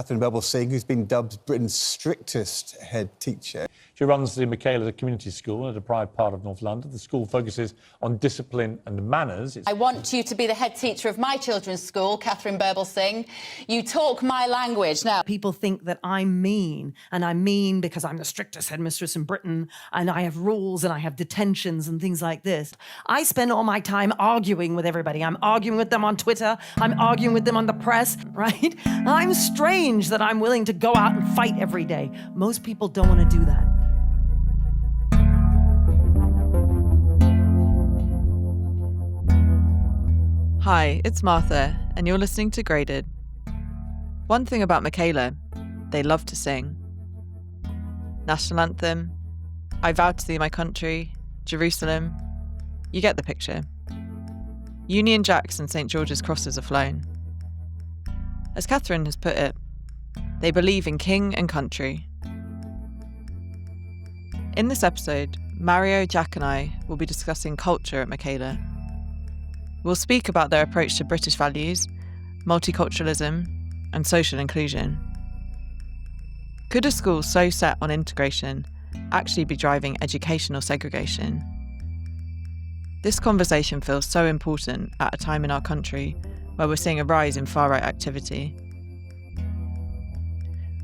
Catherine Bubble-Singh, who's been dubbed Britain's strictest head teacher. She runs the Michaela Community School in a deprived part of North London. The school focuses on discipline and manners. I want you to be the head teacher of my children's school, Catherine Bubble-Singh. You talk my language. Now, people think that I'm mean, and I'm mean because I'm the strictest headmistress in Britain, and I have rules and I have detentions and things like this. I spend all my time arguing with everybody. I'm arguing with them on Twitter. I'm arguing with them on the press, right? I'm strange that I'm willing to go out and fight every day. Most people don't want to do that. Hi, it's Martha, and you're listening to Graded. One thing about Michaela, they love to sing. National anthem, I vow to thee my country, Jerusalem. You get the picture. Union Jacks and St. George's crosses are flown. As Catherine has put it, they believe in king and country. In this episode, Mario, Jack and I will be discussing culture at Michaela. We'll speak about their approach to British values, multiculturalism, and social inclusion. Could a school so set on integration actually be driving educational segregation? This conversation feels so important at a time in our country where we're seeing a rise in far-right activity.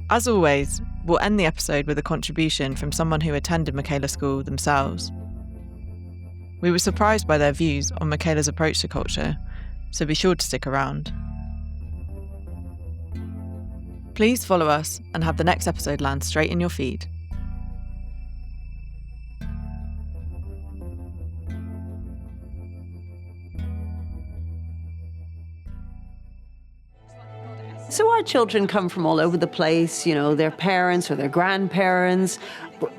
As always, we'll end the episode with a contribution from someone who attended Michaela School themselves. We were surprised by their views on Michaela's approach to culture, so be sure to stick around. Please follow us and have the next episode land straight in your feed. So our children come from all over the place, you know, their parents or their grandparents,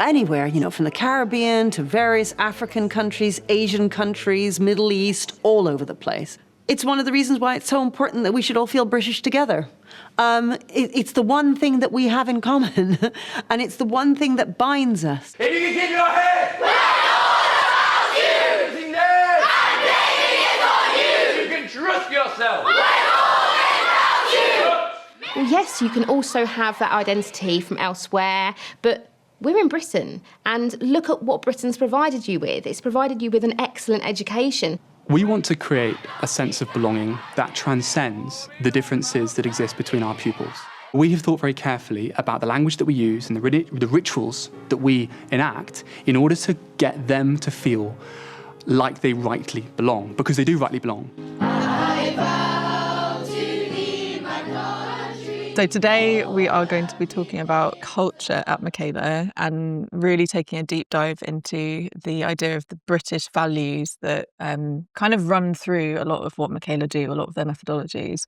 anywhere, you know, from the Caribbean to various African countries, Asian countries, Middle East, all over the place. It's one of the reasons why it's so important that we should all feel British together. It's the one thing that we have in common, and it's the one thing that binds us. If you can keep your head, we're all around you! Everything there! And blaming is on you! You can trust yourself! We're all around you! Well, yes, you can also have that identity from elsewhere, but we're in Britain, and look at what Britain's provided you with. It's provided you with an excellent education. We want to create a sense of belonging that transcends the differences that exist between our pupils. We have thought very carefully about the language that we use and the rituals that we enact in order to get them to feel like they rightly belong, because they do rightly belong. So today we are going to be talking about culture at Michaela and really taking a deep dive into the idea of the British values that kind of run through a lot of what Michaela do, a lot of their methodologies.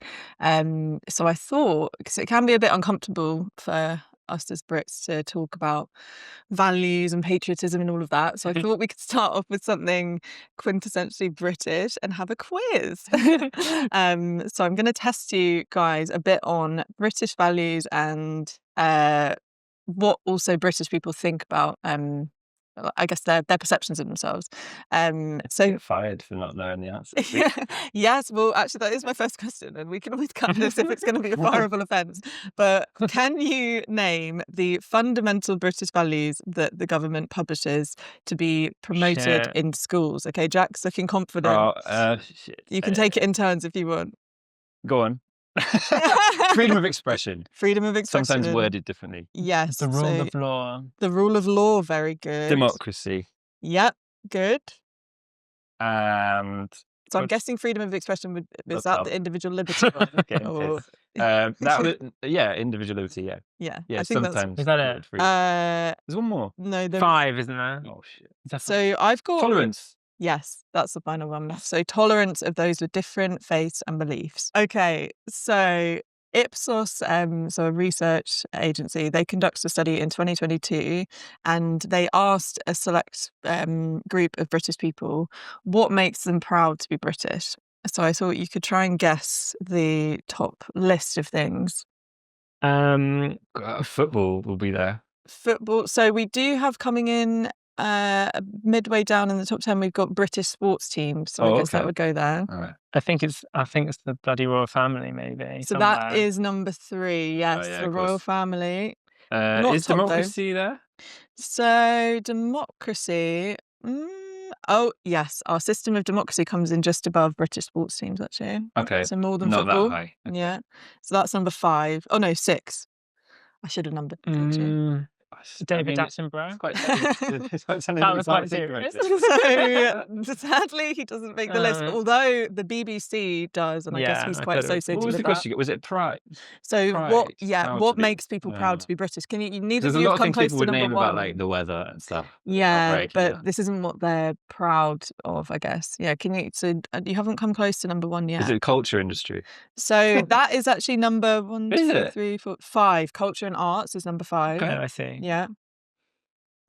So I thought, because it can be a bit uncomfortable for us as Brits to talk about values and patriotism and all of that. So I thought we could start off with something quintessentially British and have a quiz. So I'm going to test you guys a bit on British values and what also British people think about I guess their perceptions of themselves. So fired for not knowing the answer. Yes, well, actually, that is my first question, and we can always cut this if it's going to be a fireable offence. But can you name the fundamental British values that the government publishes to be promoted in schools? Okay, Jack's looking confident. Shit. You can take it in turns if you want. Go on. Freedom of expression. Freedom of expression. Sometimes worded differently. Yes. The rule of law. The rule of law, very good. Democracy. Yep, good. And so I'm guessing freedom of expression is that the individual liberty one? Okay. That was, individual liberty, yeah. Yeah. Yeah, I think sometimes. Is that it? There's one more. No, 5, isn't there? Oh shit. So I've got Tolerance. Yes, that's the final one left. So tolerance of those with different faiths and beliefs. Okay, so Ipsos, so a research agency, they conducted a study in 2022 and they asked a select group of British people what makes them proud to be British. So I thought you could try and guess the top list of things. Football will be there. Football. So we do have coming in midway down in the top 10, we've got British sports teams. So I guess that would go there. All right. I think it's the bloody royal family, maybe. So somewhere. that is number 3. Yes, yeah, the of royal course. family. Not Is top, though. democracy there? So democracy. Oh yes, our system of democracy comes in just above British sports teams, actually. Okay. So more than Not football. that high. Okay. Yeah. So that's number 5. Oh no, 6. I should have numbered. Actually. David Attenborough. It's quite That was quite serious. So sadly, he doesn't make the list. Although the BBC does, and I guess Yeah, he's I quite thought it was- associated What was with the that. question? Was it pride? So Pride, what? Yeah, proud what to be- makes people proud to be British? Can you? Neither There's of a you lot have of come things close people to would number name 1. about like the weather and stuff. Yeah, Outrageous, but yeah. this isn't what they're proud of, I guess. Yeah, can you? So you haven't come close to number 1 yet. Is it culture industry? So that is actually number 1, Is 2, it? 3, 4, 5. Culture and arts is number 5. Oh, I see. Yeah.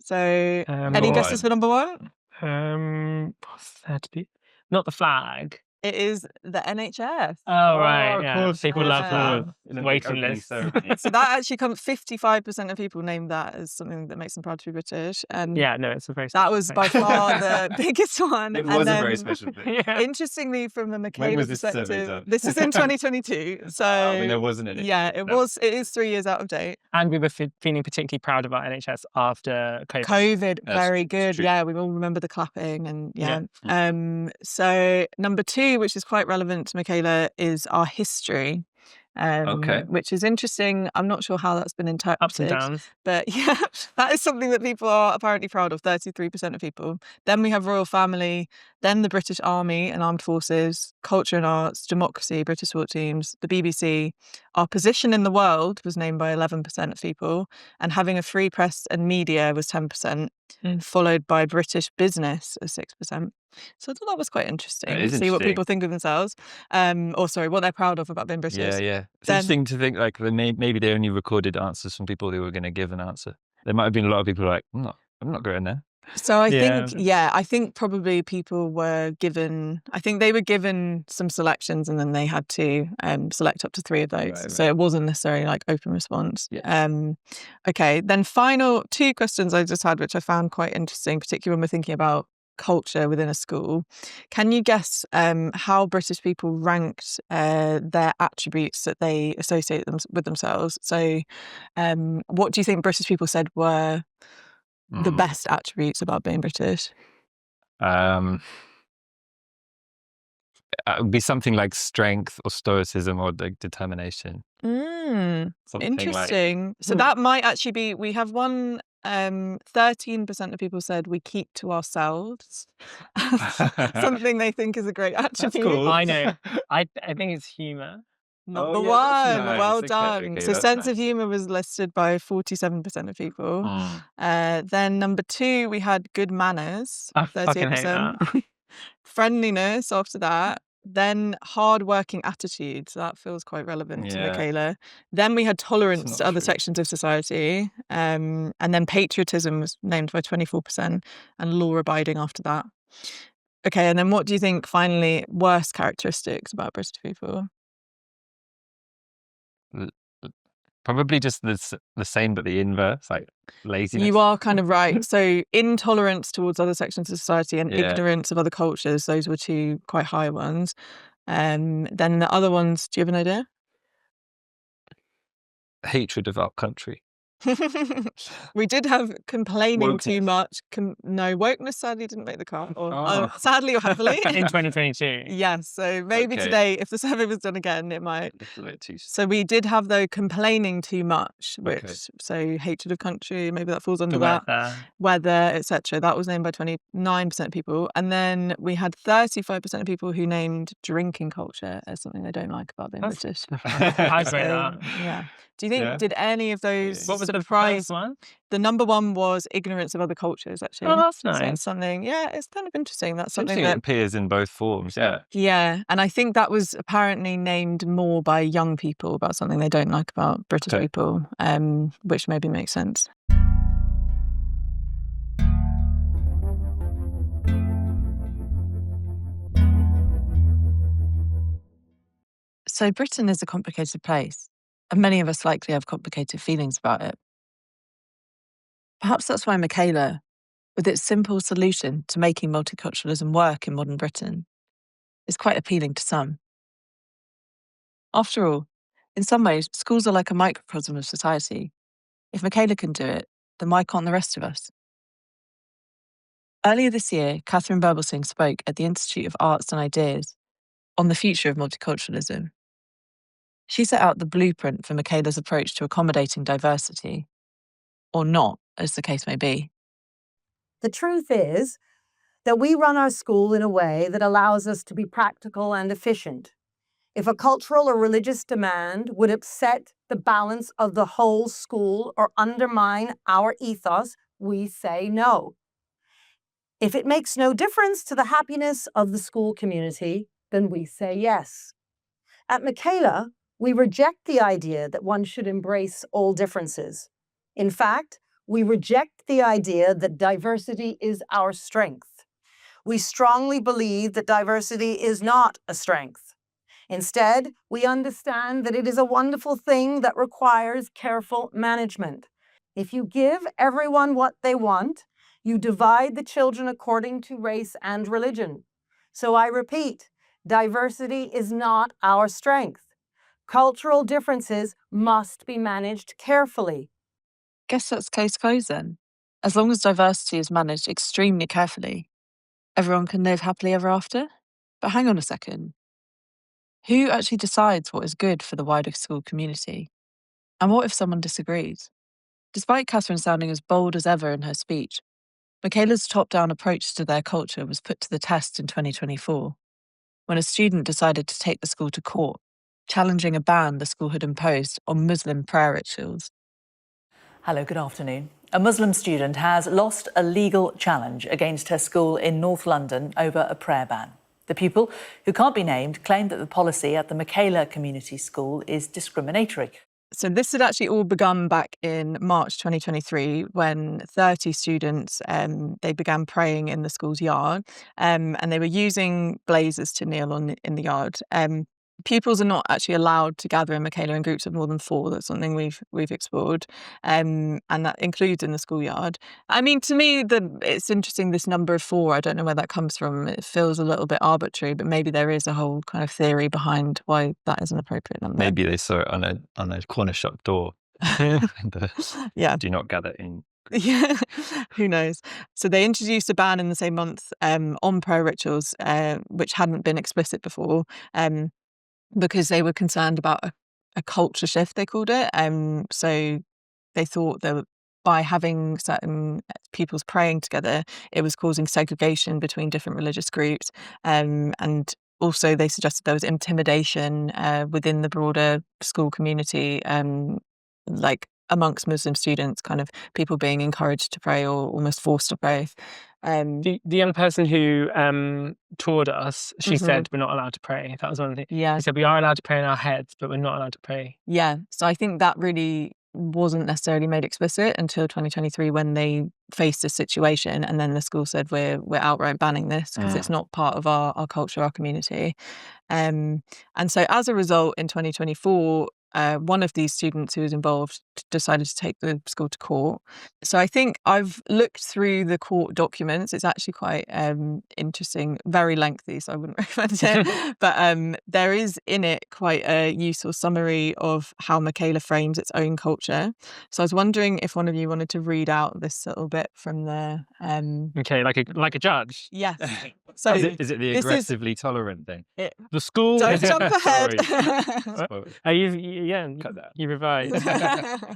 So any Go guesses on. for number 1? What's that to be? Not the flag. It is the NHS. Oh, right. of Yeah. course, People of love course. that. In a big Waiting opening list. ceremony. So that actually comes 55% of people name that as something that makes them proud to be British. And Yeah, no, it's a very that special was thing. by far the biggest one. It And was a then, very special thing. Yeah. interestingly, from the Michaela was this survey perspective, done? this is in 2022. So I mean, there wasn't any. yeah, it No. was. It is 3 years out of date. And we were feeling particularly proud of our NHS after COVID. COVID, That's very good. true. Yeah, we all remember the clapping and yeah. Yeah. So number 2, which is quite relevant to Michaela, is our history. Okay. Which is interesting. I'm not sure how that's been interpreted. Ups and downs. But yeah, that is something that people are apparently proud of, 33% of people. Then we have royal family, then the British Army and Armed Forces, culture and arts, democracy, British sport teams, the BBC. Our position in the world was named by 11% of people, and having a free press and media was 10%, followed by British business as 6%. So I thought that was quite interesting That to is see what interesting. people think of themselves. What they're proud of about being British. Yeah. It's Then- interesting to think like maybe they only recorded answers from people who were going to give an answer. There might have been a lot of people like, I'm not going there. So Yeah. I think probably people were given, I think they were given some selections and then they had to select up to 3 of those. Right. So it wasn't necessarily like open response. Yeah. Okay, then final 2 questions I just had, which I found quite interesting, particularly when we're thinking about culture within a school. Can you guess how British people ranked their attributes that they associate with themselves? So what do you think British people said were the best attributes about being British? It would be something like strength or stoicism or like determination. Something Interesting. So that might actually be, we have one, 13% of people said we keep to ourselves. Something they think is a great attribute. cool. I know. I think it's humour. Number Oh, yeah, 1. that's nice. Well Okay, done. okay, So that's sense of nice. humour was listed by 47% of people. Mm. Then number 2, we had good manners, I fucking hate 38%. that. Friendliness after that. Then hard-working attitude. So that feels quite relevant to Yeah. Michaela. Then we had tolerance not to other true. sections of society. And then patriotism was named by 24% and law-abiding after that. Okay, and then what do you think, finally, worst characteristics about British people? Probably just the same, but the inverse, like laziness. You are kind of right. So intolerance towards other sections of society and Yeah. ignorance of other cultures, those were 2 quite high ones. Then the other ones, do you have an idea? Hatred of our country. We did have complaining too Wokeness. much. No, wokeness sadly didn't make the cut. Or, Oh. sadly or happily. In 2022. Yes, so maybe Okay. today, if the survey was done again, it might. A little bit too. So we did have, though, complaining too much, which, Okay. so hatred of country, maybe that falls under The that. Weather, etc. That was named by 29% of people. And then we had 35% of people who named drinking culture as something they don't like about being That's British. I say So, that. yeah. Do you think, Yeah. did any of those What was the surprise? first one? The number 1 was ignorance of other cultures, actually. Oh, that's So it's nice. something, yeah, it's kind of interesting. That's It's something interesting it that, appears in both forms. Yeah. yeah. And I think that was apparently named more by young people about something they don't like about British Okay. people, which maybe makes sense. So Britain is a complicated place, and many of us likely have complicated feelings about it. Perhaps that's why Michaela with its simple solution to making multiculturalism work in modern Britain, is quite appealing to some. After all, in some ways, schools are like a microcosm of society. If Michaela can do it, then why can't the rest of us? Earlier this year, Catherine Berbelsing spoke at the Institute of Arts and Ideas on the future of multiculturalism. She set out the blueprint for Michaela's approach to accommodating diversity, or not, as the case may be. The truth is that we run our school in a way that allows us to be practical and efficient. If a cultural or religious demand would upset the balance of the whole school or undermine our ethos, we say no. If it makes no difference to the happiness of the school community, then we say yes. At Michaela, we reject the idea that one should embrace all differences. In fact, we reject the idea that diversity is our strength. We strongly believe that diversity is not a strength. Instead, we understand that it is a wonderful thing that requires careful management. If you give everyone what they want, you divide the children according to race and religion. So I repeat, diversity is not our strength. Cultural differences must be managed carefully. Guess that's case closed then. As long as diversity is managed extremely carefully, everyone can live happily ever after? But hang on a second. Who actually decides what is good for the wider school community? And what if someone disagrees? Despite Catherine sounding as bold as ever in her speech, Michaela's top-down approach to their culture was put to the test in 2024, when a student decided to take the school to court, challenging a ban the school had imposed on Muslim prayer rituals. Hello, good afternoon. A Muslim student has lost a legal challenge against her school in North London over a prayer ban. The pupil, who can't be named, claimed that the policy at the Michaela Community School is discriminatory. So this had actually all begun back in March 2023 when 30 students, they began praying in the school's yard, and they were using blazers to kneel on in the yard. Pupils are not actually allowed to gather in Michaela in groups of more than 4. That's something we've explored, and that includes in the schoolyard. I mean, to me, it's interesting, this number of 4. I don't know where that comes from. It feels a little bit arbitrary, but maybe there is a whole kind of theory behind why that is an appropriate number. Maybe they saw it on a corner shop door. Yeah. Do not gather in. Yeah, who knows? So they introduced a ban in the same month on prayer rituals, which hadn't been explicit before. Because they were concerned about a culture shift, they called it. So they thought that by having certain pupils praying together, it was causing segregation between different religious groups. And also they suggested there was intimidation within the broader school community, like amongst Muslim students, kind of people being encouraged to pray or almost forced to pray. The young person who toured us, she said we're not allowed to pray. That was one of the things. Yeah. She said we are allowed to pray in our heads, but we're not allowed to pray. Yeah. So I think that really wasn't necessarily made explicit until 2023 when they faced this situation, and then the school said we're outright banning this because it's not part of our culture, our community. And so as a result, in 2024, one of these students who was involved decided to take the school to court. So I think I've looked through the court documents. It's actually quite interesting, very lengthy, so I wouldn't recommend it. But there is in it quite a useful summary of how Michaela frames its own culture. So I was wondering if one of you wanted to read out this little bit from the... Okay, like a judge. Yes. So is it the aggressively tolerant thing? The school... Don't jump ahead. You revised.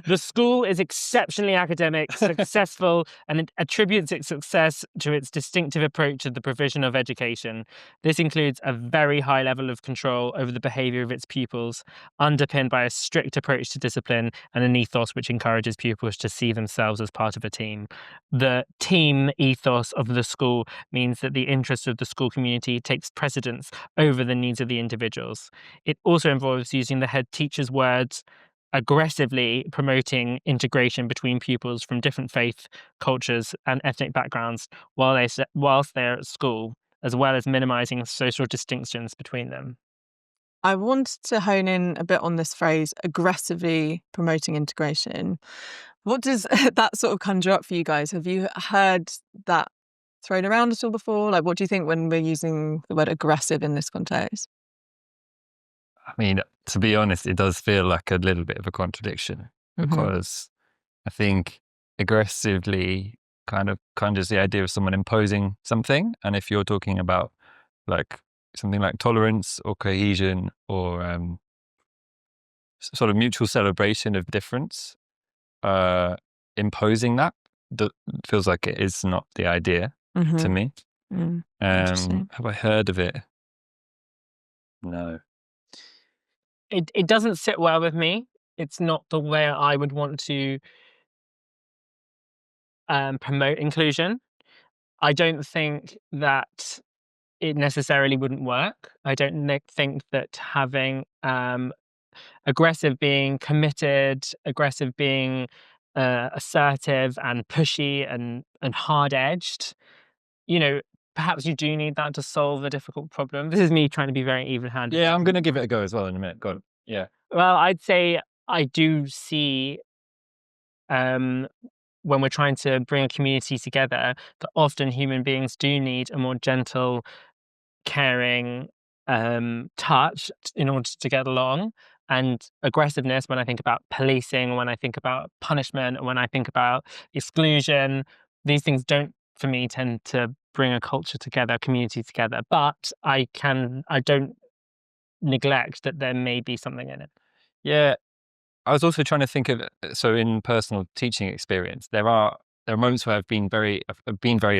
The school is exceptionally academic, successful, and it attributes its success to its distinctive approach to the provision of education. This includes a very high level of control over the behaviour of its pupils, underpinned by a strict approach to discipline and an ethos which encourages pupils to see themselves as part of a team. The team ethos of the school means that the interests of the school community takes precedence over the needs of the individuals. It also involves using the head teacher's words, aggressively promoting integration between pupils from different faith, cultures and ethnic backgrounds whilst they're at school, as well as minimising social distinctions between them. I wanted to hone in a bit on this phrase, aggressively promoting integration. What does that sort of conjure up for you guys? Have you heard that thrown around at all before? Like, what do you think when we're using the word aggressive in this context? I mean, to be honest, it does feel like a little bit of a contradiction because I think aggressively kind of conjures the idea of someone imposing something. And if you're talking about like something like tolerance or cohesion or sort of mutual celebration of difference, imposing that feels like it is not the idea to me. Have I heard of it? No. It doesn't sit well with me. It's not the way I would want to promote inclusion. I don't think that it necessarily wouldn't work. I don't think that having aggressive being committed, aggressive being assertive and pushy and hard-edged, you know, perhaps you do need that to solve a difficult problem. This is me trying to be very even-handed. Yeah, I'm going to give it a go as well in a minute. Go on. Yeah. Well, I'd say I do see when we're trying to bring a community together, that often human beings do need a more gentle, caring touch in order to get along. And aggressiveness, when I think about policing, when I think about punishment, when I think about exclusion, these things don't, for me, tend to bring a culture together, a community together. But I don't neglect that there may be something in it. Yeah. I was also trying to think of, so in personal teaching experience, there are moments where I've been very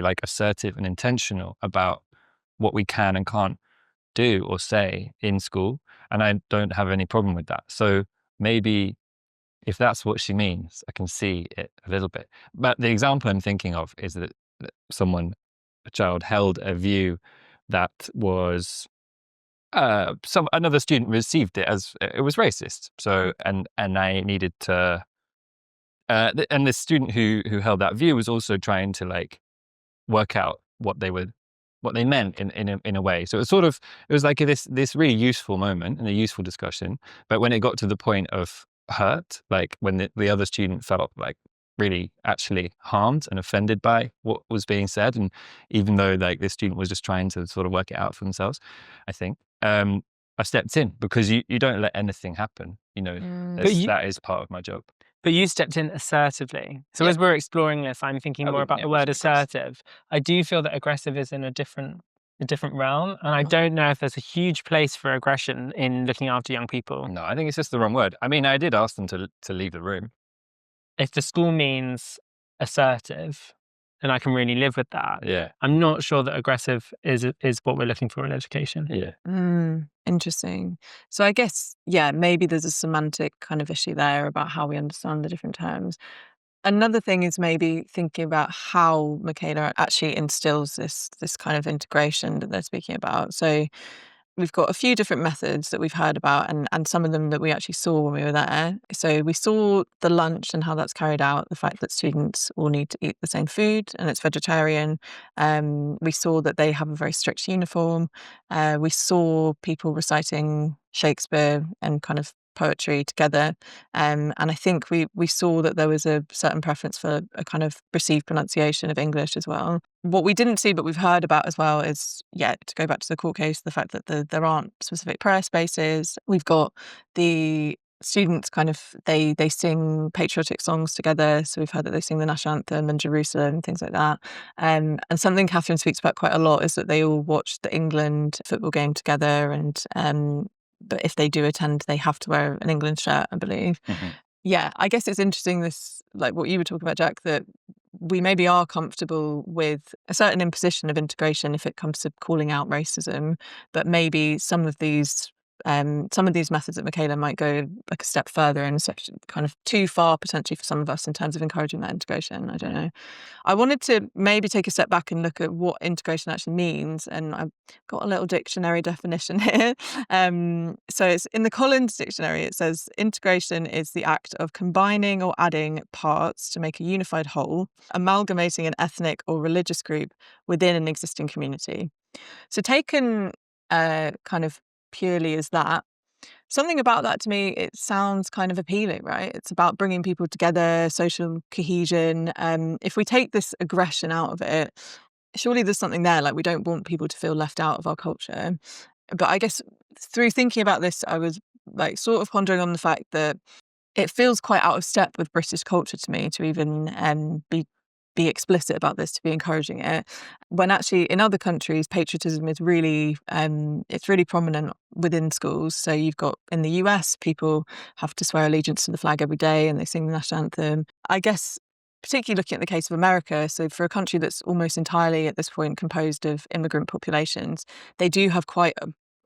like assertive and intentional about what we can and can't do or say in school, and I don't have any problem with that. So maybe if that's what she means, I can see it a little bit. But the example I'm thinking of is that a child held a view that was another student received it as it was racist. So and I needed to and the student who held that view was also trying to like work out what they meant in a way. So it was like this really useful moment and a useful discussion. But when it got to the point of hurt, like when the other student felt like really actually harmed and offended by what was being said, and even though like this student was just trying to sort of work it out for themselves, I think I stepped in, because you don't let anything happen, that is part of my job. But you stepped in assertively. So as we're exploring this, I'm thinking more about the word assertive. I do feel that aggressive is in a different realm, and I don't know if there's a huge place for aggression in looking after young people. No, I think it's just the wrong word. I mean, I did ask them to leave the room. If the school means assertive, then I can really live with that. Yeah. I'm not sure that aggressive is what we're looking for in education. Yeah. Interesting. So I guess, maybe there's a semantic kind of issue there about how we understand the different terms. Another thing is maybe thinking about how Michaela actually instills this kind of integration that they're speaking about. So we've got a few different methods that we've heard about, and some of them that we actually saw when we were there. So we saw the lunch and how that's carried out, the fact that students all need to eat the same food and it's vegetarian. We saw that they have a very strict uniform. We saw people reciting Shakespeare and kind of poetry together. And I think we saw that there was a certain preference for a kind of received pronunciation of English as well. What we didn't see, but we've heard about as well, is, to go back to the court case, the fact that there aren't specific prayer spaces. We've got the students kind of, they sing patriotic songs together. So we've heard that they sing the national anthem and Jerusalem and things like that. And something Catherine speaks about quite a lot is that they all watch the England football game together, and but if they do attend, they have to wear an England shirt, I believe. Yeah, I guess it's interesting, this, like what you were talking about, Jack, that we maybe are comfortable with a certain imposition of integration if it comes to calling out racism, but maybe some of these methods that Michaela might go like a step further and kind of too far potentially for some of us in terms of encouraging that integration. I don't know. I wanted to maybe take a step back and look at what integration actually means, and I've got a little dictionary definition here. So it's in the Collins Dictionary. It says integration is the act of combining or adding parts to make a unified whole, amalgamating an ethnic or religious group within an existing community. So taken kind of purely as that, something about that to me, it sounds kind of appealing, right? It's about bringing people together, social cohesion. If we take this aggression out of it, surely there's something there. Like, we don't want people to feel left out of our culture. But I guess through thinking about this, I was like sort of pondering on the fact that it feels quite out of step with British culture to me to even be explicit about this, to be encouraging it, when actually in other countries patriotism is really it's really prominent within schools. So you've got in the US, people have to swear allegiance to the flag every day and they sing the national anthem. I guess particularly looking at the case of America, so for a country that's almost entirely at this point composed of immigrant populations, they do have quite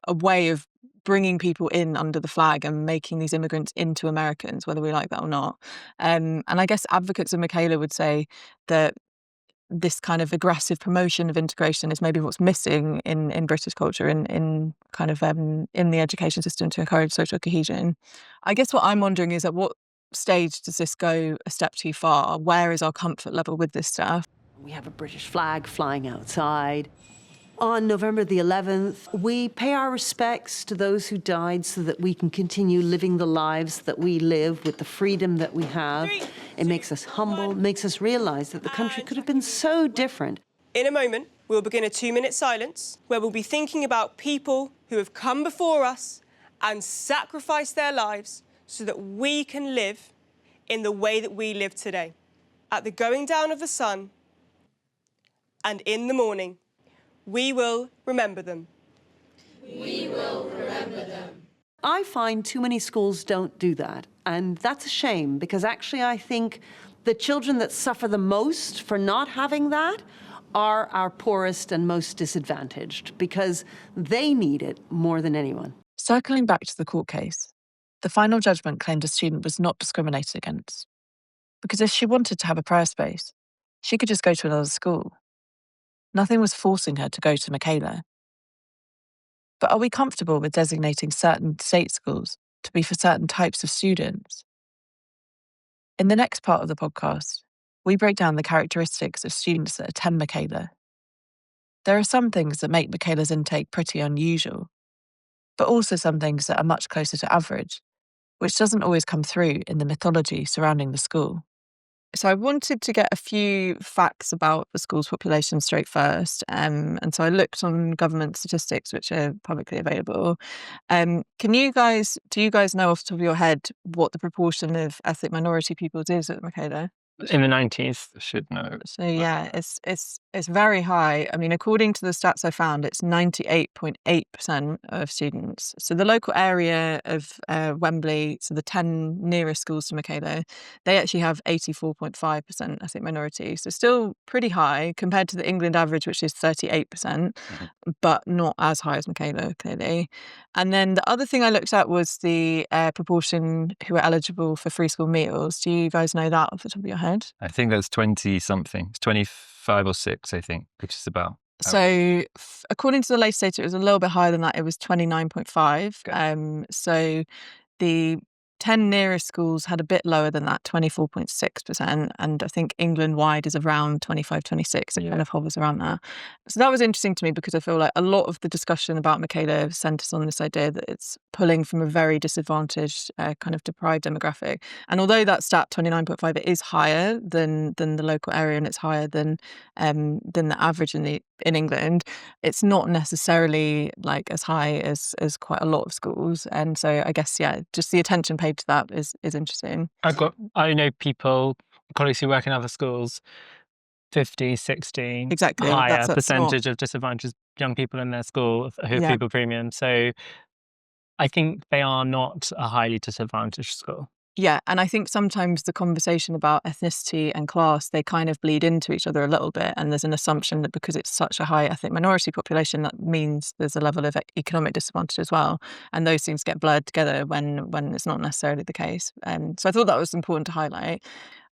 a way of bringing people in under the flag and making these immigrants into Americans, whether we like that or not. And I guess advocates of Michaela would say that this kind of aggressive promotion of integration is maybe what's missing in British culture, in kind of in the education system to encourage social cohesion. I guess what I'm wondering is, at what stage does this go a step too far? Where is our comfort level with this stuff? We have a British flag flying outside. On November the 11th, we pay our respects to those who died so that we can continue living the lives that we live with the freedom that we have. It makes us humble, makes us realize that the country could have been so different. In a moment, we'll begin a 2-minute silence where we'll be thinking about people who have come before us and sacrificed their lives so that we can live in the way that we live today. At the going down of the sun and in the morning, we will remember them. We will remember them. I find too many schools don't do that, and that's a shame, because actually I think the children that suffer the most for not having that are our poorest and most disadvantaged, because they need it more than anyone. Circling back to the court case, the final judgment claimed a student was not discriminated against, because if she wanted to have a prayer space, she could just go to another school. Nothing was forcing her to go to Michaela. But are we comfortable with designating certain state schools to be for certain types of students? In the next part of the podcast, we break down the characteristics of students that attend Michaela. There are some things that make Michaela's intake pretty unusual, but also some things that are much closer to average, which doesn't always come through in the mythology surrounding the school. So I wanted to get a few facts about the school's population straight first. And so I looked on government statistics, which are publicly available. Do you guys know off the top of your head what the proportion of ethnic minority pupils is at Michaela? In the 90s. Should know. So yeah, it's very high. I mean, according to the stats I found, it's 98.8% of students. So the local area of Wembley, so the 10 nearest schools to Michaela, they actually have 84.5% ethnic minority. So still pretty high compared to the England average, which is 38%, but not as high as Michaela, clearly. And then the other thing I looked at was the proportion who are eligible for free school meals. Do you guys know that off the top of your head? I think that's 20 something. It's 25 or 6, I think, which is about. So according to the latest data, it was a little bit higher than that. It was 29.5. So the 10 nearest schools had a bit lower than that, 24.6%. And I think England-wide is around 25, 26. It kind of hovers around that. So that was interesting to me, because I feel like a lot of the discussion about Michaela centres on this idea that it's pulling from a very disadvantaged, kind of deprived demographic. And although that stat, 29.5, it is higher than the local area, and it's higher than the average in England, it's not necessarily like as high as quite a lot of schools. And so I guess, yeah, just the attention paid to that is interesting. I know people, colleagues who work in other schools, 50, 60, exactly, higher percentage of disadvantaged young people in their school who have pupil premium. So I think they are not a highly disadvantaged school. Yeah, and I think sometimes the conversation about ethnicity and class, they kind of bleed into each other a little bit. And there's an assumption that because it's such a high ethnic minority population, that means there's a level of economic disadvantage as well. And those things get blurred together when it's not necessarily the case. So I thought that was important to highlight.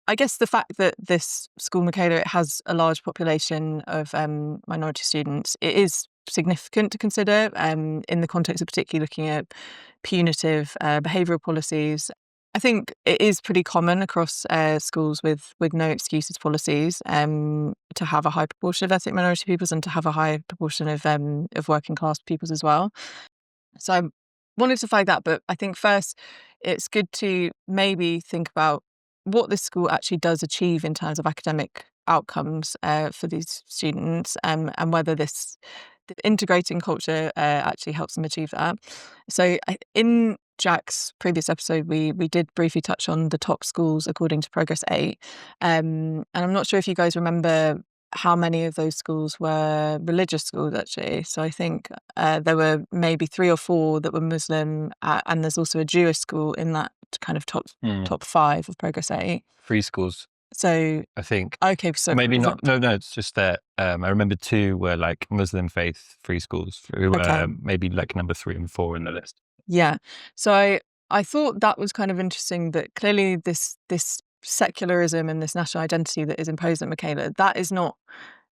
I guess the fact that this school, Michaela, it has a large population of minority students, it is significant to consider in the context of particularly looking at punitive behavioural policies. I think it is pretty common across schools with no excuses policies to have a high proportion of ethnic minority pupils and to have a high proportion of working class pupils as well. So wanted to flag that, but I think first it's good to maybe think about what this school actually does achieve in terms of academic outcomes for these students, and whether this integrating culture actually helps them achieve that. So in Jack's previous episode, we did briefly touch on the top schools according to Progress 8. And I'm not sure if you guys remember how many of those schools were religious schools, actually. So I think there were maybe 3 or 4 that were Muslim, and there's also a Jewish school in that kind of top 5 of Progress 8. 3 schools. So I think. Okay, so maybe not. No, it's just that I remember 2 were like Muslim faith free schools, who were maybe like number 3 and 4 in the list. Yeah. So I thought that was kind of interesting that clearly this secularism and this national identity that is imposed on Michaela, that is not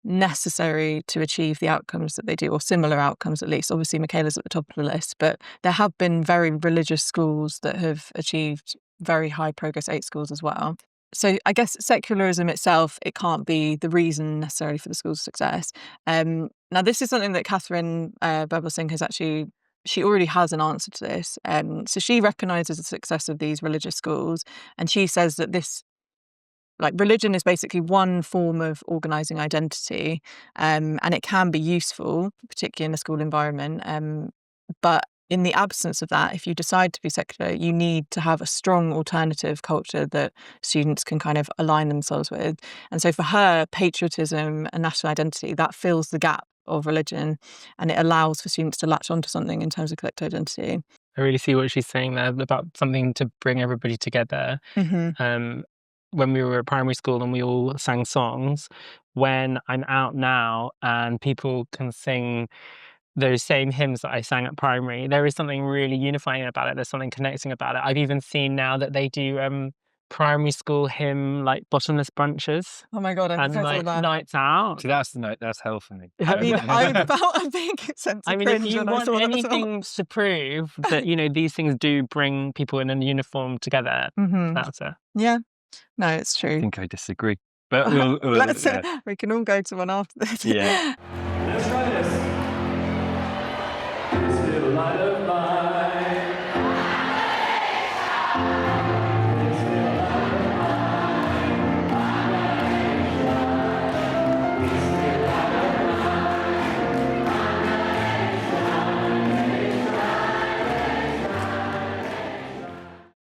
necessary to achieve the outcomes that they do, or similar outcomes at least. Obviously, Michaela's at the top of the list, but there have been very religious schools that have achieved very high Progress 8 schools as well. So I guess secularism itself, it can't be the reason necessarily for the school's success. Now, this is something that Catherine Berbel-Singh has actually, she already has an answer to this. So she recognises the success of these religious schools, and she says that this, like, religion is basically one form of organising identity, and it can be useful, particularly in a school environment. But in the absence of that, if you decide to be secular, you need to have a strong alternative culture that students can kind of align themselves with. And so for her, patriotism and national identity, that fills the gap of religion, and it allows for students to latch onto something in terms of collective identity. I really see what she's saying there about something to bring everybody together. When we were at primary school and we all sang songs, when I'm out now and people can sing those same hymns that I sang at primary, there is something really unifying about it. There's something connecting about it. I've even seen now that they do primary school hymn, like bottomless brunches. Oh my God, I and like that. nights out. See, that's hell for me. I mean, I felt a big sense of I mean, if cringe you when I want saw that. anything to prove that, you know, these things do bring people in a uniform together, that's it. Yeah, no, it's true. I think I disagree, but we can all go to one after this. Yeah. Let's try this. This little light of mine.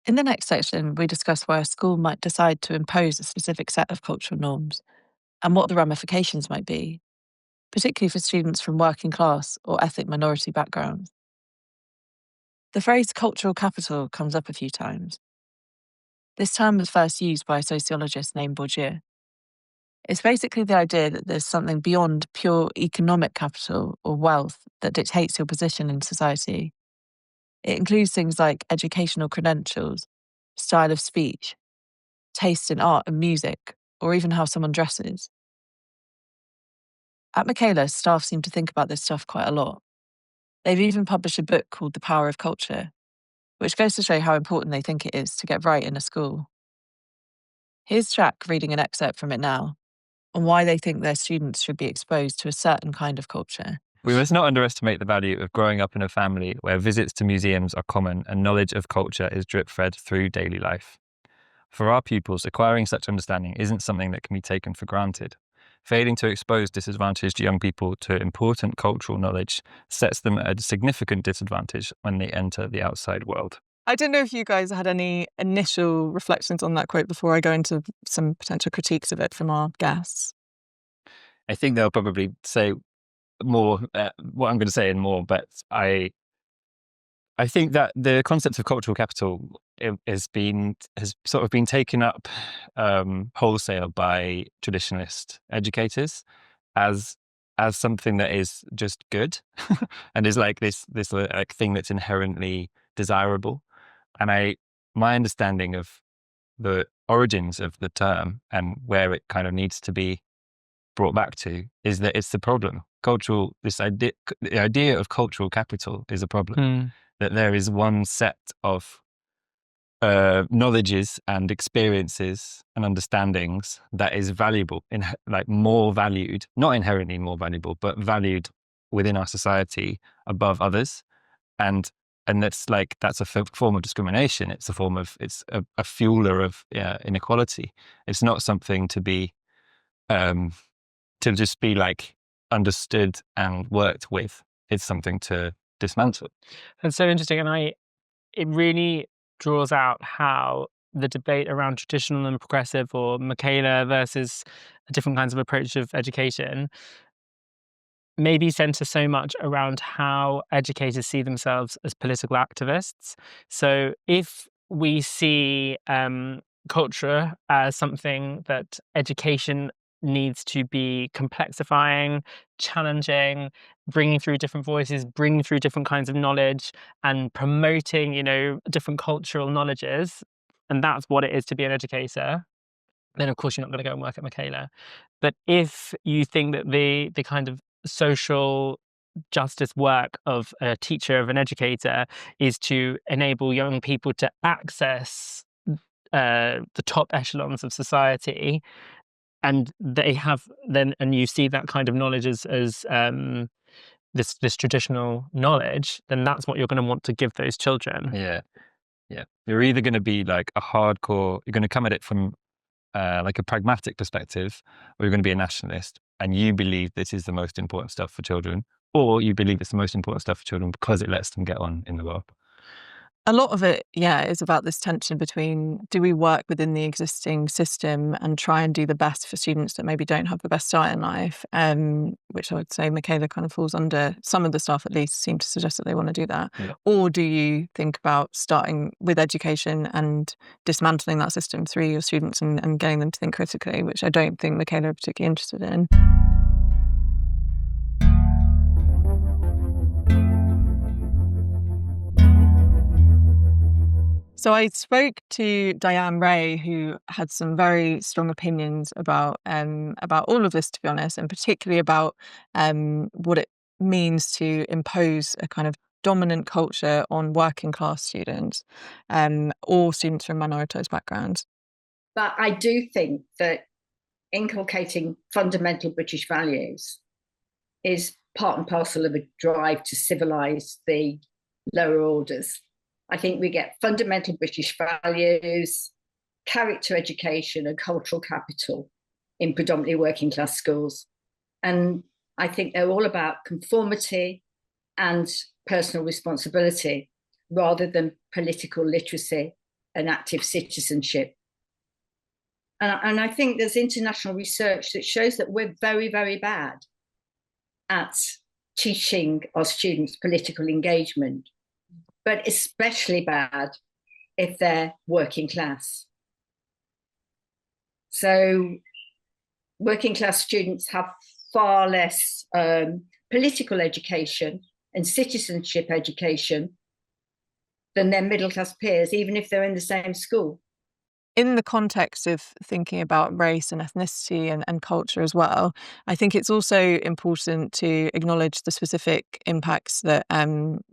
In the next section, we discuss why a school might decide to impose a specific set of cultural norms and what the ramifications might be, particularly for students from working class or ethnic minority backgrounds. The phrase cultural capital comes up a few times. This term was first used by a sociologist named Bourdieu. It's basically the idea that there's something beyond pure economic capital or wealth that dictates your position in society. It includes things like educational credentials, style of speech, taste in art and music, or even how someone dresses. At Michaela, staff seem to think about this stuff quite a lot. They've even published a book called The Power of Culture, which goes to show how important they think it is to get right in a school. Here's Jack reading an excerpt from it now, on why they think their students should be exposed to a certain kind of culture. We must not underestimate the value of growing up in a family where visits to museums are common and knowledge of culture is drip-fed through daily life. For our pupils, acquiring such understanding isn't something that can be taken for granted. Failing to expose disadvantaged young people to important cultural knowledge sets them at a significant disadvantage when they enter the outside world. I don't know if you guys had any initial reflections on that quote before I go into some potential critiques of it from our guests. I think they'll probably say more what I'm going to say and more, but I think that the concept of cultural capital has sort of been taken up wholesale by traditionalist educators as something that is just good and is like this like thing that's inherently desirable. And my understanding of the origins of the term and where it kind of needs to be brought back to is that it's the problem. The idea of cultural capital is a problem. That there is one set of knowledges and experiences and understandings that is valuable, more valued, not inherently more valuable, but valued within our society above others. And And that's a form of discrimination. It's a fueler of inequality. It's not something to be, to just be like understood and worked with. It's something to dismantle. That's so interesting. And it really draws out how the debate around traditional and progressive, or Michaela versus different kinds of approach of education, maybe centre so much around how educators see themselves as political activists. So if we see culture as something that education needs to be complexifying, challenging, bringing through different voices, bringing through different kinds of knowledge, and promoting, different cultural knowledges, and that's what it is to be an educator, then of course you're not going to go and work at Michaela. But if you think that the kind of social justice work of a teacher, of an educator, is to enable young people to access the top echelons of society, and they have and you see that kind of knowledge as this traditional knowledge, then that's what you're going to want to give those children. Yeah. You're either going to be like you're going to come at it from like a pragmatic perspective, or you're going to be a nationalist and you believe this is the most important stuff for children, or you believe it's the most important stuff for children because it lets them get on in the world. A lot of it, is about this tension between, do we work within the existing system and try and do the best for students that maybe don't have the best start in life, which I would say Michaela kind of falls under. Some of the staff at least seem to suggest that they want to do that. Yeah. Or do you think about starting with education and dismantling that system through your students and getting them to think critically, which I don't think Michaela are particularly interested in. So I spoke to Diane Ray, who had some very strong opinions about all of this, to be honest, and particularly about what it means to impose a kind of dominant culture on working class students or students from minoritized backgrounds. But I do think that inculcating fundamental British values is part and parcel of a drive to civilise the lower orders. I think we get fundamental British values, character education and cultural capital in predominantly working class schools. And I think they're all about conformity and personal responsibility rather than political literacy and active citizenship. And I think there's international research that shows that we're very, very bad at teaching our students political engagement, but especially bad if they're working class. So working class students have far less political education and citizenship education than their middle class peers, even if they're in the same school. In the context of thinking about race and ethnicity and culture as well, I think it's also important to acknowledge the specific impacts that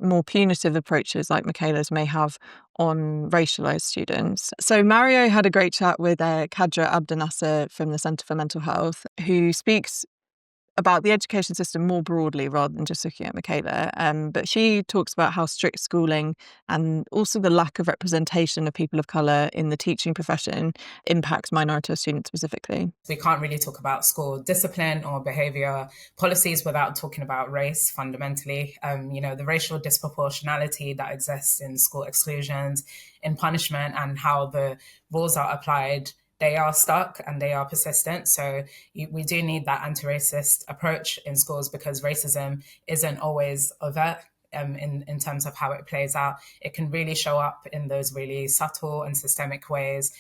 more punitive approaches like Michaela's may have on racialised students. So Mario had a great chat with Kadra Abdenasser from the Centre for Mental Health, who speaks about the education system more broadly rather than just looking at Michaela. But she talks about how strict schooling and also the lack of representation of people of colour in the teaching profession impacts minoritized students specifically. We can't really talk about school discipline or behaviour policies without talking about race fundamentally. The racial disproportionality that exists in school exclusions, in punishment, and how the rules are applied, they are stuck and they are persistent. So we do need that anti-racist approach in schools, because racism isn't always overt in terms of how it plays out. It can really show up in those really subtle and systemic ways.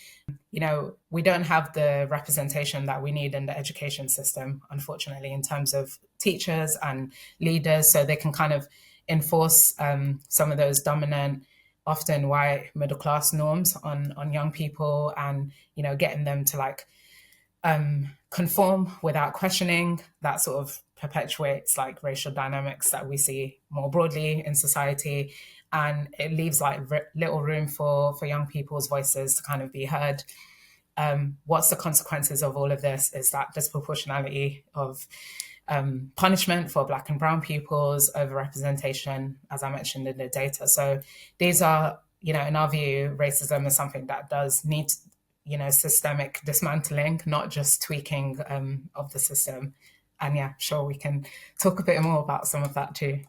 We don't have the representation that we need in the education system, unfortunately, in terms of teachers and leaders, so they can kind of enforce some of those dominant, often white middle class norms on young people, and getting them to conform without questioning. That sort of perpetuates racial dynamics that we see more broadly in society, and it leaves little room for young people's voices to kind of be heard. What's the consequences of all of this is that disproportionality of punishment for Black and brown pupils, overrepresentation, as I mentioned in the data. So these are, in our view, racism is something that does need, systemic dismantling, not just tweaking of the system. And yeah, sure, we can talk a bit more about some of that too.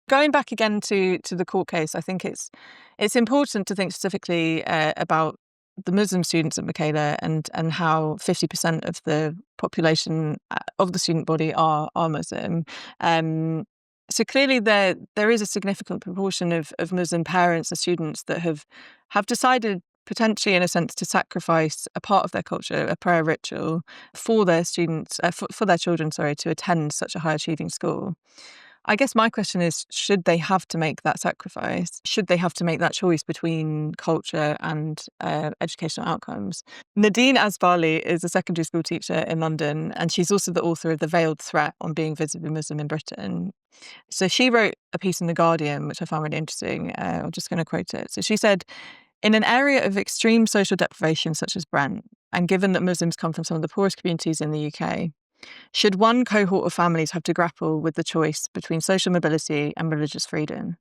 Going back again to the court case, I think it's important to think specifically about the Muslim students at Michaela and how 50% of the population of the student body are Muslim. So clearly there is a significant proportion of Muslim parents and students that have decided, potentially in a sense, to sacrifice a part of their culture, a prayer ritual, for their students, for their children, to attend such a high achieving school. I guess my question is, should they have to make that sacrifice? Should they have to make that choice between culture and educational outcomes? Nadine Asbali is a secondary school teacher in London, and she's also the author of The Veiled Threat on Being Visibly Muslim in Britain. So she wrote a piece in The Guardian, which I found really interesting. I'm just going to quote it. So she said, "In an area of extreme social deprivation such as Brent, and given that Muslims come from some of the poorest communities in the UK, should one cohort of families have to grapple with the choice between social mobility and religious freedom?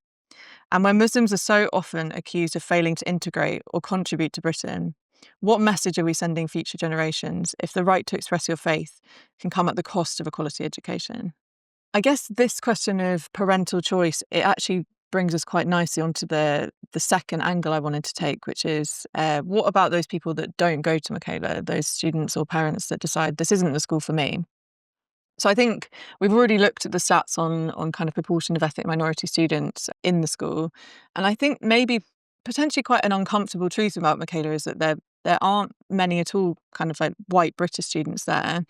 And when Muslims are so often accused of failing to integrate or contribute to Britain, what message are we sending future generations if the right to express your faith can come at the cost of a quality education?" I guess this question of parental choice, it actually brings us quite nicely onto the second angle I wanted to take, which is what about those people that don't go to Michaela, those students or parents that decide this isn't the school for me? So I think we've already looked at the stats on kind of proportion of ethnic minority students in the school. And I think maybe potentially quite an uncomfortable truth about Michaela is that there aren't many at all kind of like white British students there.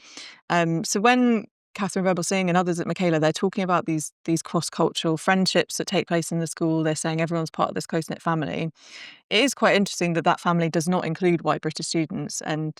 So when Catherine Rebel-Singh and others at Michaela, they're talking about these cross-cultural friendships that take place in the school. They're saying everyone's part of this close-knit family. It is quite interesting that family does not include white British students, and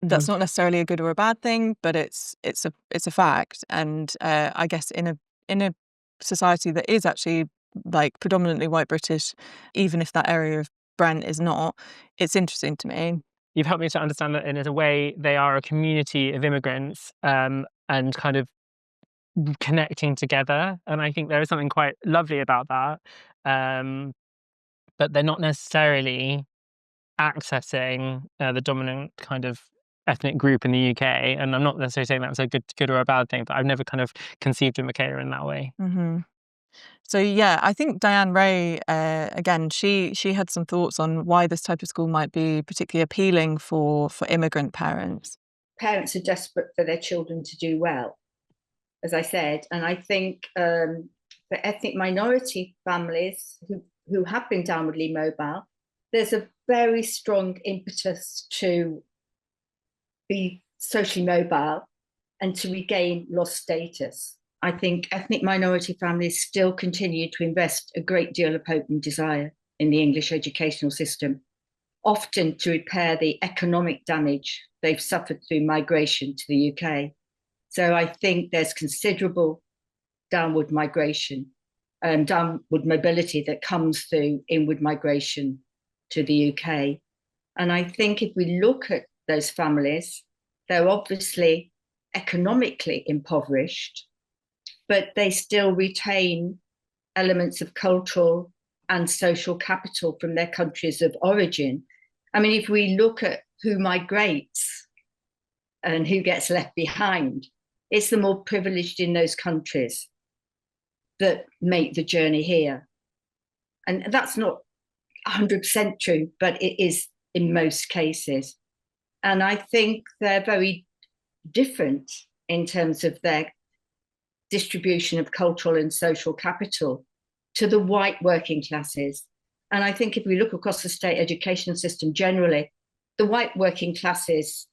that's not necessarily a good or a bad thing, but it's a fact. And I guess in a society that is actually like predominantly white British, even if that area of Brent is not, it's interesting to me. You've helped me to understand that in a way they are a community of immigrants and kind of connecting together. And I think there is something quite lovely about that. But they're not necessarily accessing the dominant kind of ethnic group in the UK. And I'm not necessarily saying that's a good or a bad thing, but I've never kind of conceived of Michaela in that way. Mm-hmm. So yeah, I think Diane Ray, again, she had some thoughts on why this type of school might be particularly appealing for immigrant parents. Parents are desperate for their children to do well, as I said, and I think for ethnic minority families who have been downwardly mobile, there's a very strong impetus to be socially mobile and to regain lost status. I think ethnic minority families still continue to invest a great deal of hope and desire in the English educational system, often to repair the economic damage they've suffered through migration to the UK. So I think there's considerable downward migration and downward mobility that comes through inward migration to the UK. And I think if we look at those families, they're obviously economically impoverished, but they still retain elements of cultural and social capital from their countries of origin. I mean, if we look at who migrates and who gets left behind, it's the more privileged in those countries that make the journey here. And that's not 100% true, but it is in most cases. And I think they're very different in terms of their distribution of cultural and social capital to the white working classes. And I think if we look across the state education system generally, the white working classes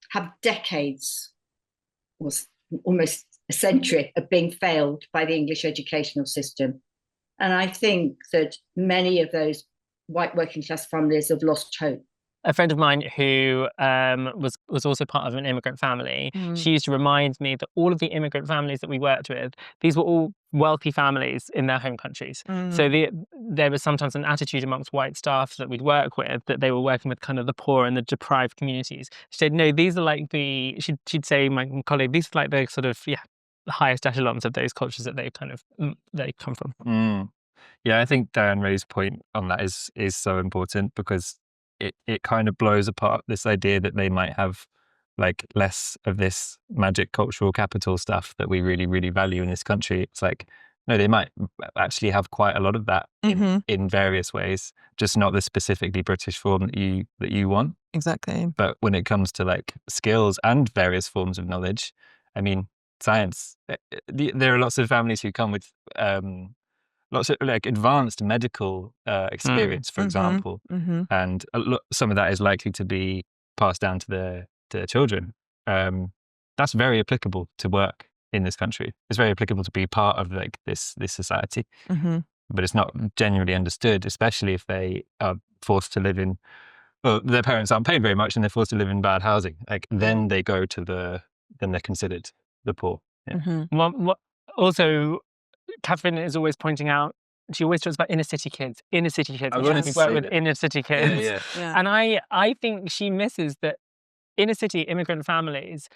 have decades, or almost a century, of being failed by the English educational system. And I think that many of those white working class families have lost hope a friend of mine who was also part of an immigrant family, she used to remind me that all of the immigrant families that we worked with, these were all wealthy families in their home countries. So there was sometimes an attitude amongst white staff that we'd work with that they were working with kind of the poor and the deprived communities. She said, no, these are like she'd say, my colleague, these are like the sort of, the highest echelons of those cultures that they come from. Yeah, I think Diane Ray's point on that is so important, because it kind of blows apart this idea that they might have like less of this magic cultural capital stuff that we really, really value in this country. It's like, no, they might actually have quite a lot of that in various ways, just not the specifically British form that you want. Exactly. But when it comes to like skills and various forms of knowledge, I mean, science, there are lots of families who come with lots of like advanced medical experience, for example, and some of that is likely to be passed down to their children. That's very applicable to work in this country. It's very applicable to be part of like this society, but it's not generally understood, especially if they are forced to live in. Well, their parents aren't paid very much, and they're forced to live in bad housing. Like then they go to then they're considered the poor. Yeah. Also, Catherine is always pointing out, she always talks about inner city kids. We work with inner city kids. Yeah. And I think she misses that inner city immigrant families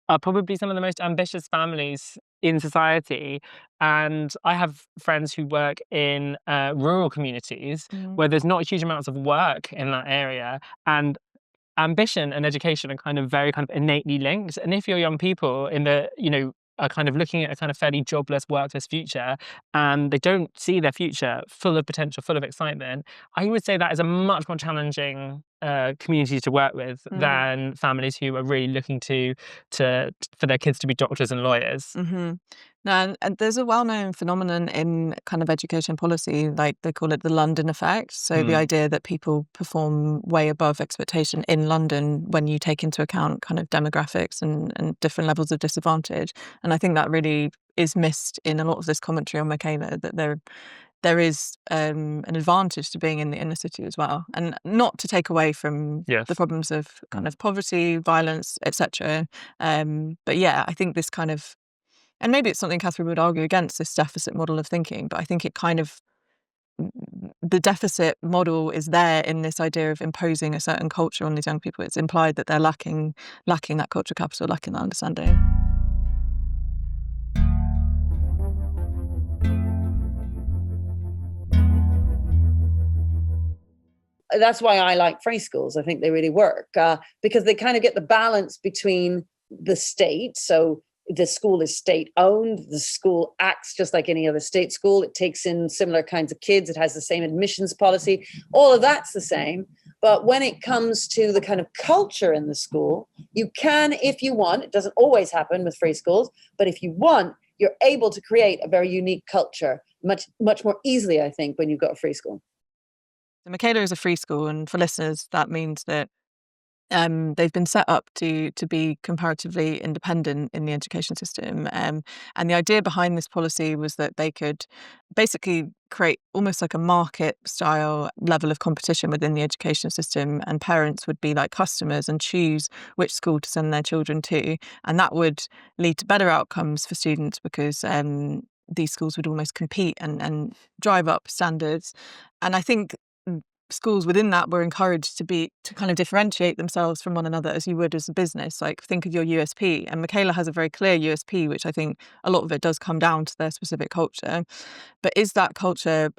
are probably some of the most ambitious families in society. And I have friends who work in rural communities where there's not huge amounts of work in that area. And ambition and education are kind of very kind of innately linked. And if you're young people in the, are kind of looking at a kind of fairly jobless, workless future, and they don't see their future full of potential, full of excitement, I would say that is a much more challenging community to work with than families who are really looking for their kids to be doctors and lawyers. No, and there's a well-known phenomenon in kind of education policy, like they call it the London effect. So the idea that people perform way above expectation in London when you take into account kind of demographics and different levels of disadvantage. And I think that really is missed in a lot of this commentary on Michaela, that there is an advantage to being in the inner city as well, and not to take away from the problems of kind of poverty, violence, etc. But yeah, I think this kind of, and maybe it's something Catherine would argue against, this deficit model of thinking, but I think it kind of, the deficit model is there in this idea of imposing a certain culture on these young people. It's implied that they're lacking that culture capital, lacking that understanding. That's why I like free schools. I think they really work because they kind of get the balance between the state. So the school is state-owned. The school acts just like any other state school. It takes in similar kinds of kids. It has the same admissions policy. All of that's the same. But when it comes to the kind of culture in the school, you can, if you want, it doesn't always happen with free schools, but if you want, you're able to create a very unique culture much, much more easily, I think, when you've got a free school. So Michaela is a free school, and for listeners, that means that they've been set up to be comparatively independent in the education system. And the idea behind this policy was that they could basically create almost like a market style level of competition within the education system, and parents would be like customers and choose which school to send their children to. And that would lead to better outcomes for students because these schools would almost compete and drive up standards. And I think schools within that were encouraged to kind of differentiate themselves from one another as you would as a business. Like, think of your USP. And Michaela has a very clear USP, which I think a lot of it does come down to their specific culture. But is that culture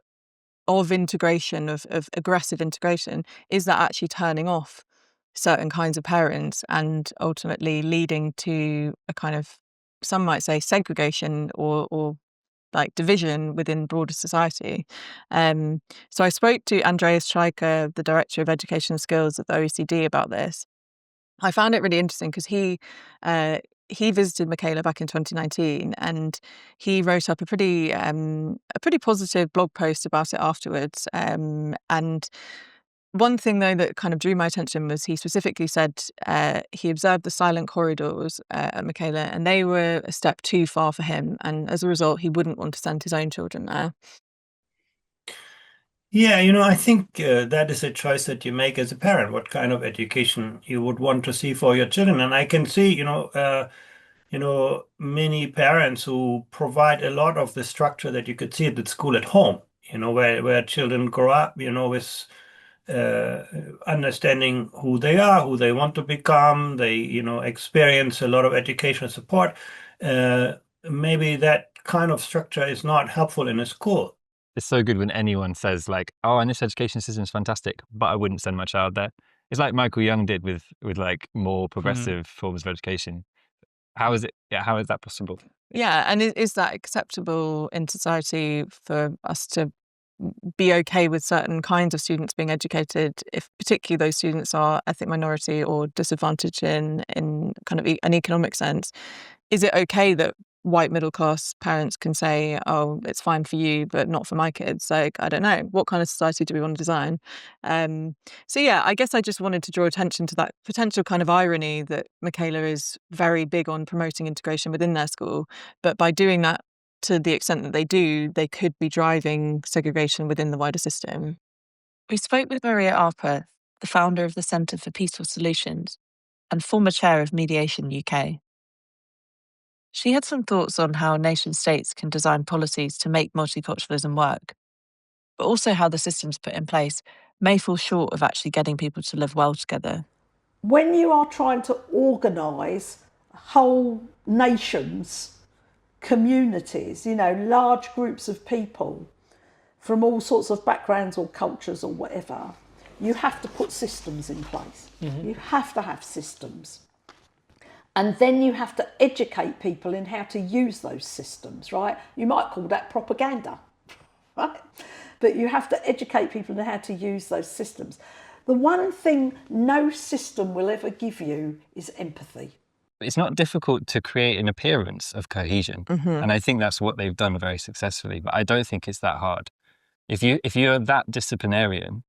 of integration, of aggressive integration, is that actually turning off certain kinds of parents and ultimately leading to a kind of, some might say, segregation or like division within broader society? So I spoke to Andreas Schleicher, the Director of Education Skills at the OECD, about this. I found it really interesting because he visited Michaela back in 2019, and he wrote up a pretty positive blog post about it afterwards. And one thing, though, that kind of drew my attention was he specifically said he observed the silent corridors at Michaela, and they were a step too far for him. And as a result, he wouldn't want to send his own children there. Yeah, I think that is a choice that you make as a parent, what kind of education you would want to see for your children. And I can see, many parents who provide a lot of the structure that you could see at the school at home, where children grow up, with uh, understanding who they are, who they want to become. They, experience a lot of educational support. Maybe that kind of structure is not helpful in a school. It's so good when anyone says like, "Oh, and this education system is fantastic, but I wouldn't send my child there." It's like Michael Young did with like more progressive forms of education. How is it? Yeah, how is that possible? Yeah, and is that acceptable in society for us to be okay with certain kinds of students being educated, if particularly those students are ethnic minority or disadvantaged in kind of an economic sense? Is it okay that white middle class parents can say, "Oh, it's fine for you, but not for my kids"? Like, I don't know, what kind of society do we want to design? So yeah, I guess I just wanted to draw attention to that potential kind of irony that Michaela is very big on promoting integration within their school, but by doing that to the extent that they do, they could be driving segregation within the wider system. We spoke with Maria Arper, the founder of the Centre for Peaceful Solutions and former chair of Mediation UK. She had some thoughts on how nation states can design policies to make multiculturalism work, but also how the systems put in place may fall short of actually getting people to live well together. When you are trying to organise whole nations, communities, large groups of people from all sorts of backgrounds or cultures or whatever, you have to put systems in place. You have to have systems. And then you have to educate people in how to use those systems, right? You might call that propaganda, right? But you have to educate people in how to use those systems. The one thing no system will ever give you is empathy. It's not difficult to create an appearance of cohesion. And I think that's what they've done very successfully, but I don't think it's that hard. If you're that disciplinarian,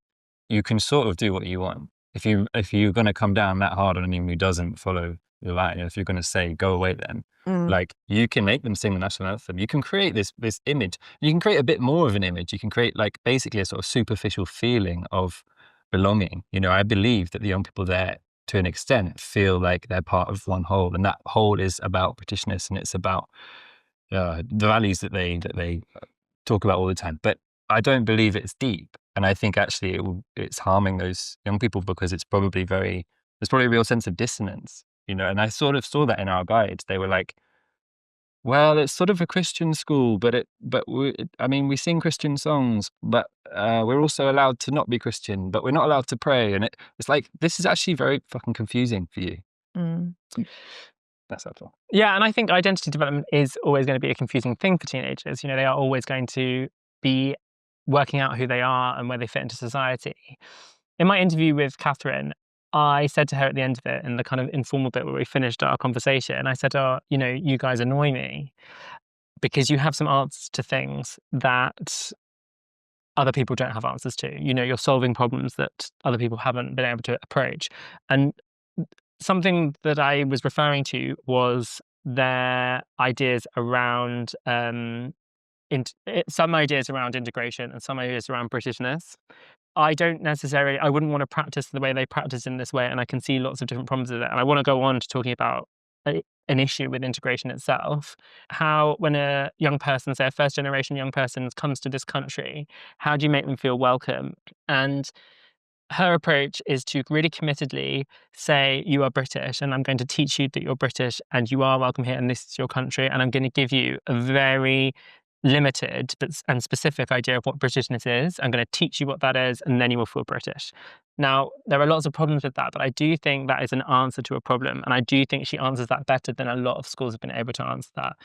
you can sort of do what you want. If you're going to come down that hard on anyone who doesn't follow the line, if you're going to say go away, then like you can make them sing the national anthem. You can create this image. You can create a bit more of an image. You can create like basically a sort of superficial feeling of belonging. I believe that the young people there, to an extent, feel like they're part of one whole, and that whole is about Britishness, and it's about the values that they talk about all the time. But I don't believe it's deep, and I think actually it's harming those young people because there's probably a real sense of dissonance, and I sort of saw that in our guides. They were like, well, it's sort of a Christian school, but we sing Christian songs, but we're also allowed to not be Christian, but we're not allowed to pray, and it's like, this is actually very fucking confusing for you. That's helpful. Yeah, and I think identity development is always going to be a confusing thing for teenagers. They are always going to be working out who they are and where they fit into society. In my interview with Catherine, I said to her at the end of it, in the kind of informal bit where we finished our conversation, I said, "Oh, you guys annoy me because you have some answers to things that other people don't have answers to. You're solving problems that other people haven't been able to approach." And something that I was referring to was their ideas around some ideas around integration and some ideas around Britishness. I wouldn't want to practice the way they practice in this way, and I can see lots of different problems with it. And I want to go on to talking about an issue with integration itself. How, when a young person, say a first generation young person, comes to this country, how do you make them feel welcome? And her approach is to really committedly say, you are British, and I'm going to teach you that you're British and you are welcome here and this is your country, and I'm going to give you a very limited and specific idea of what Britishness is. I'm going to teach you what that is, and then you will feel British. Now, there are lots of problems with that, but I do think that is an answer to a problem, and I do think she answers that better than a lot of schools have been able to answer that.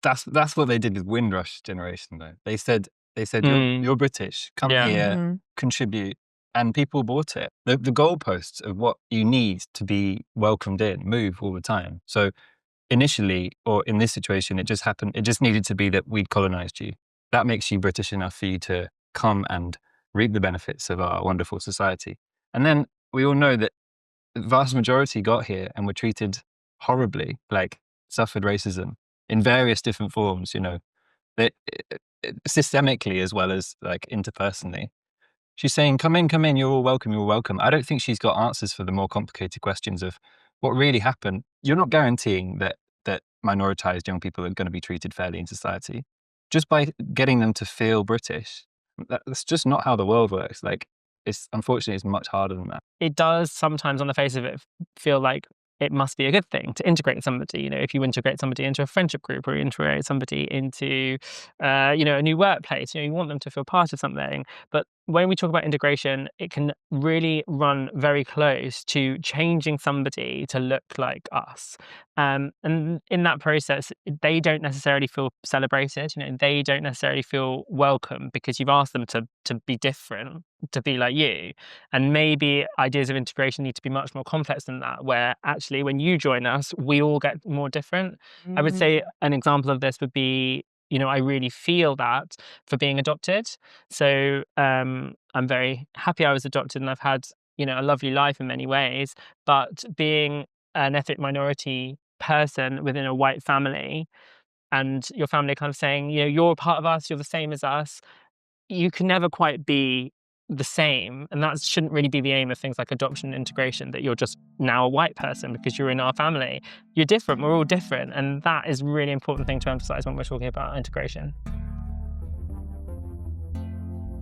That's what they did with Windrush generation, though. They said you're British, come here, contribute, and people bought it. The goalposts of what you need to be welcomed in move all the time. So initially, or in this situation, it just needed to be that we'd colonized you. That makes you British enough for you to come and reap the benefits of our wonderful society. And then we all know that the vast majority got here and were treated horribly, like suffered racism in various different forms, systemically as well as like interpersonally. She's saying, come in, you're all welcome, you're all welcome. I don't think she's got answers for the more complicated questions of what really happened. You're not guaranteeing that minoritized young people are going to be treated fairly in society. Just by getting them to feel British, that's just not how the world works. Like, unfortunately, it's much harder than that. It does sometimes, on the face of it, feel like it must be a good thing to integrate somebody. If you integrate somebody into a friendship group or you integrate somebody into, a new workplace, you want them to feel part of something. But when we talk about integration, it can really run very close to changing somebody to look like us. And in that process, they don't necessarily feel celebrated. They don't necessarily feel welcome because you've asked them to be different, to be like you. And maybe ideas of integration need to be much more complex than that, where actually when you join us, we all get more different. Mm-hmm. I would say an example of this would be, I really feel that for being adopted. So I'm very happy I was adopted and I've had, a lovely life in many ways. But being an ethnic minority person within a white family and your family kind of saying, you're a part of us, you're the same as us, you can never quite be the same. And that shouldn't really be the aim of things like adoption and integration, that you're just now a white person because you're in our family. You're different, we're all different. And that is a really important thing to emphasize when we're talking about integration.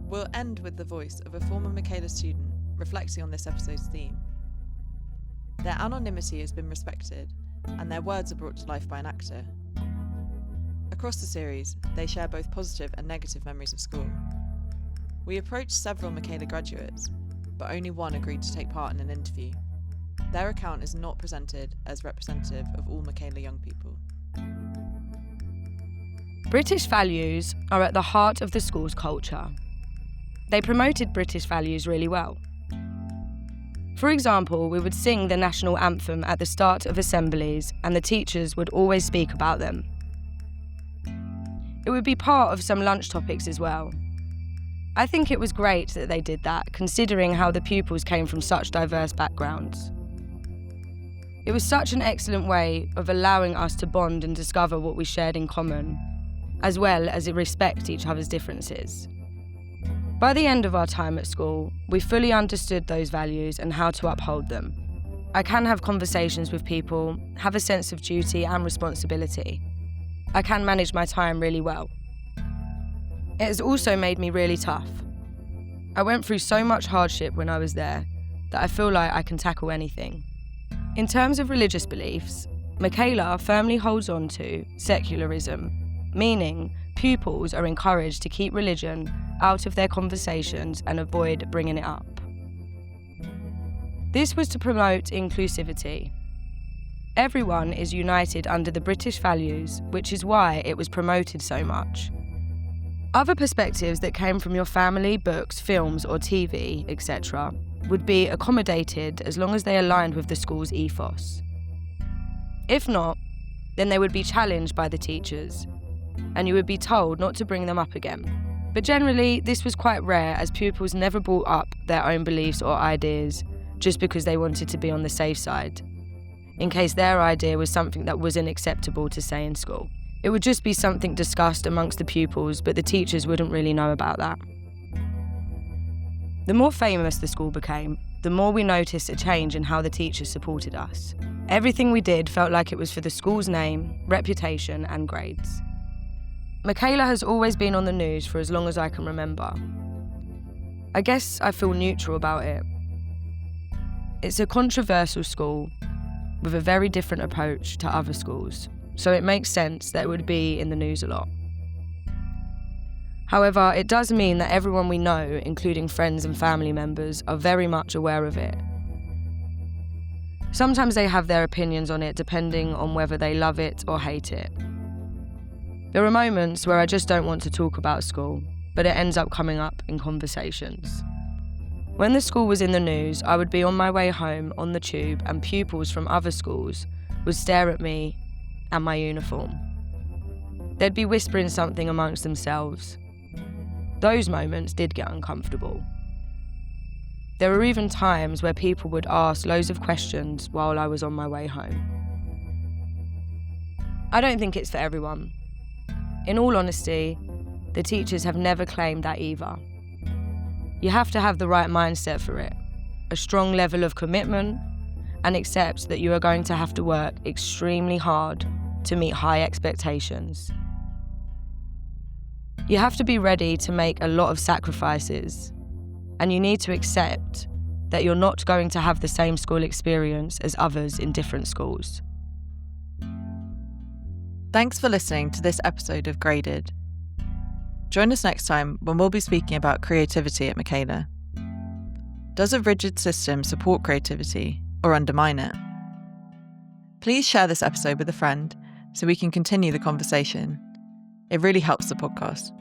We'll end with the voice of a former Michaela student reflecting on this episode's theme. Their anonymity has been respected, and their words are brought to life by an actor. Across the series, they share both positive and negative memories of school. We approached several Michaela graduates, but only one agreed to take part in an interview. Their account is not presented as representative of all Michaela young people. British values are at the heart of the school's culture. They promoted British values really well. For example, we would sing the national anthem at the start of assemblies, and the teachers would always speak about them. It would be part of some lunch topics as well. I think it was great that they did that, considering how the pupils came from such diverse backgrounds. It was such an excellent way of allowing us to bond and discover what we shared in common, as well as respect each other's differences. By the end of our time at school, we fully understood those values and how to uphold them. I can have conversations with people, have a sense of duty and responsibility. I can manage my time really well. It has also made me really tough. I went through so much hardship when I was there that I feel like I can tackle anything. In terms of religious beliefs, Michaela firmly holds on to secularism, meaning pupils are encouraged to keep religion out of their conversations and avoid bringing it up. This was to promote inclusivity. Everyone is united under the British values, which is why it was promoted so much. Other perspectives that came from your family, books, films or TV, etc., would be accommodated as long as they aligned with the school's ethos. If not, then they would be challenged by the teachers, and you would be told not to bring them up again. But generally, this was quite rare, as pupils never brought up their own beliefs or ideas just because they wanted to be on the safe side, in case their idea was something that wasn't acceptable to say in school. It would just be something discussed amongst the pupils, but the teachers wouldn't really know about that. The more famous the school became, the more we noticed a change in how the teachers supported us. Everything we did felt like it was for the school's name, reputation, and grades. Michaela has always been on the news for as long as I can remember. I guess I feel neutral about it. It's a controversial school with a very different approach to other schools, so it makes sense that it would be in the news a lot. However, it does mean that everyone we know, including friends and family members, are very much aware of it. Sometimes they have their opinions on it depending on whether they love it or hate it. There are moments where I just don't want to talk about school, but it ends up coming up in conversations. When the school was in the news, I would be on my way home on the tube and pupils from other schools would stare at me and my uniform. They'd be whispering something amongst themselves. Those moments did get uncomfortable. There were even times where people would ask loads of questions while I was on my way home. I don't think it's for everyone. In all honesty, the teachers have never claimed that either. You have to have the right mindset for it, a strong level of commitment, and accept that you are going to have to work extremely hard to meet high expectations. You have to be ready to make a lot of sacrifices, and you need to accept that you're not going to have the same school experience as others in different schools. Thanks for listening to this episode of Graded. Join us next time when we'll be speaking about creativity at Michaela. Does a rigid system support creativity or undermine it? Please share this episode with a friend so we can continue the conversation. It really helps the podcast.